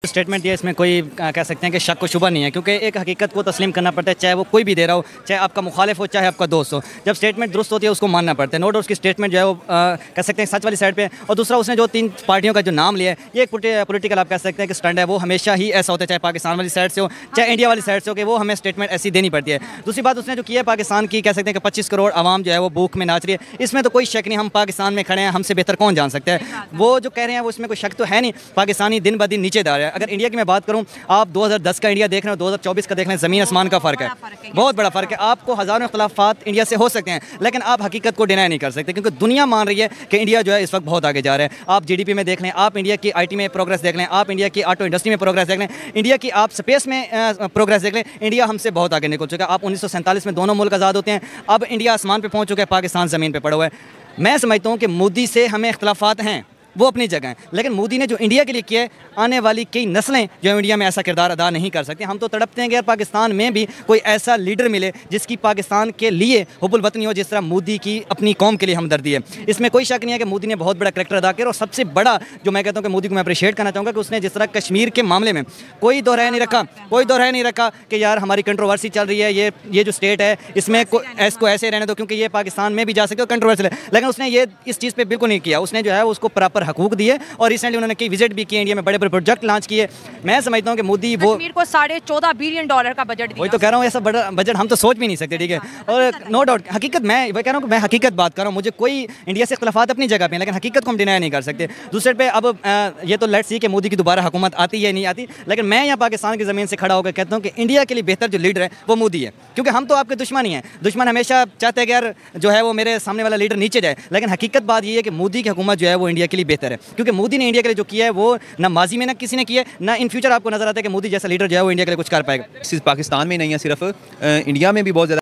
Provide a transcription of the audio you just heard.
Statement दिया, इसमें कोई कह सकते हैं कि शक व शुबा नहीं है, क्योंकि एक हकीकत को तस्लीम करना पड़ता है, चाहे वो कोई भी दे रहा हो, चाहे आपका मुखालिफ हो, चाहे आपका दोस्त हो। जब स्टेटमेंट दुरुस्त होती है उसको मानना पड़ता है। नो डाउट उसकी स्टेटमेंट जो है वो कह सकते हैं सच वाली साइड पे है। और दूसरा, उसने जो 3 पार्टियों का जो नाम लिया है, ये एक पोलिटिकल आप कह सकते हैं कि स्टंट है। वो हमेशा ही ऐसा होता है, चाहे पाकिस्तान वाली साइड से हो, चाहे इंडिया वाली साइड से हो, कि वो हमें स्टेटमेंट ऐसी देनी पड़ती है। दूसरी बात, उसने जो किया है पाकिस्तान की, कह सकते हैं कि 25 करोड़ आवाम जो है वो भूख में नाच रही है। इसमें तो कोई शक नहीं, हम पाकिस्तान में खड़े हैं, हमसे बेहतर कौन जान सकता है। वो जो कह रहे हैं वो इसमें कोई शक तो है नहीं। पाकिस्तानी दिन ब दिन नीचे जा रहा है। अगर इंडिया की मैं बात करूँ, आप 2010 का इंडिया देख रहे हो, 2024 का देख रहे हैं, ज़मीन आसमान का फ़र्क है, बहुत बड़ा फ़र्क है। आपको हज़ारों इख्तलाफात इंडिया से हो सकते हैं, लेकिन आप हकीकत को डिनाई नहीं कर सकते, क्योंकि दुनिया मान रही है कि इंडिया जो है इस वक्त बहुत आगे जा रहा है। आप जीडीपी में देख लें, आप इंडिया की आईटी में प्रोग्रेस देख लें, आप इंडिया की ऑटो इंडस्ट्री में प्रोग्रेस देख लें, इंडिया की आप स्पेस में प्रोग्रेस देख लें। इंडिया हमसे बहुत आगे निकल चुका है। आप 1947 में दोनों मुल्क आज़ाद होते हैं, अब इंडिया आसमान पर पहुँच चुका है, पाकिस्तान ज़मीन पर पड़ा हुआ है। मैं समझता हूँ कि मोदी से हमें इख्तलाफात हैं, वो अपनी जगह है, लेकिन मोदी ने जो इंडिया के लिए किया है, आने वाली कई नस्लें जो इंडिया में ऐसा किरदार अदा नहीं कर सकती। हम तो तड़पते हैं कि यार पाकिस्तान में भी कोई ऐसा लीडर मिले जिसकी पाकिस्तान के लिए हुब्बुल वतनी हो, जिस तरह मोदी की अपनी कौम के लिए हमदर्दी है। इसमें कोई शक नहीं है कि मोदी ने बहुत बड़ा करैक्टर अदा किया। और सबसे बड़ा जो मैं कहता हूँ कि मोदी को मैं अप्रिशिएट करना चाहूँगा कि उसने जिस तरह कश्मीर के मामले में कोई दोहराया नहीं रखा कि यार हमारी कंट्रोवर्सी चल रही है, ये जो स्टेट है इसमें इसको ऐसे रहने दो, क्योंकि ये पाकिस्तान में भी जा सकते हो, कंट्रोवर्सी है। लेकिन उसने ये इस चीज़ पर बिल्कुल नहीं किया। उसने जो है उसको प्रॉपर हकूक दिए, और रिसेंटली उन्होंने कई विजिट भी किए, इंडिया में बड़े बड़े प्रोजेक्ट लॉन्च किए। मैं समझता हूं कि मोदी वो कश्मीर को $14.5 बिलियन का बजट दिया। वही तो कह रहा हूं, ऐसा बड़ा बजट हम तो सोच भी नहीं सकते, ठीक है। और नो डाउट हकीकत, मैं कह रहा हूं कि मैं हकीकत बात कर रहा हूं। मुझे कोई इंडिया से इख्तलाफात अपनी जगह पे हैं, लेकिन हकीकत को हम डिनाई नहीं कर सकते। दूसरे पे अब ये तो लेट्स सी कि मोदी की दोबारा हुकूमत आती है नहीं आती, लेकिन मैं यहाँ पाकिस्तान की ज़मीन से खड़ा होकर कहता हूँ कि इंडिया के लिए बेहतर जो लीडर है वो मोदी है, क्योंकि हम तो आपके दुश्मन ही हैं। दुश्मन हमेशा चाहते हैं कि यार जो है वो मेरे सामने वाला लीडर नीचे जाए, लेकिन हकीकत बात ये है कि मोदी की हुकूमत जो है वो इंडिया के लिए बेहतर है, क्योंकि मोदी ने इंडिया के लिए जो किया है वो ना माजी में ना किसी ने किया, ना इन फ्यूचर आपको नजर आता है कि मोदी जैसा लीडर जो है वो इंडिया के लिए कुछ कर पाएगा। सिर्फ पाकिस्तान में नहीं है, सिर्फ इंडिया में भी बहुत ज़्यादा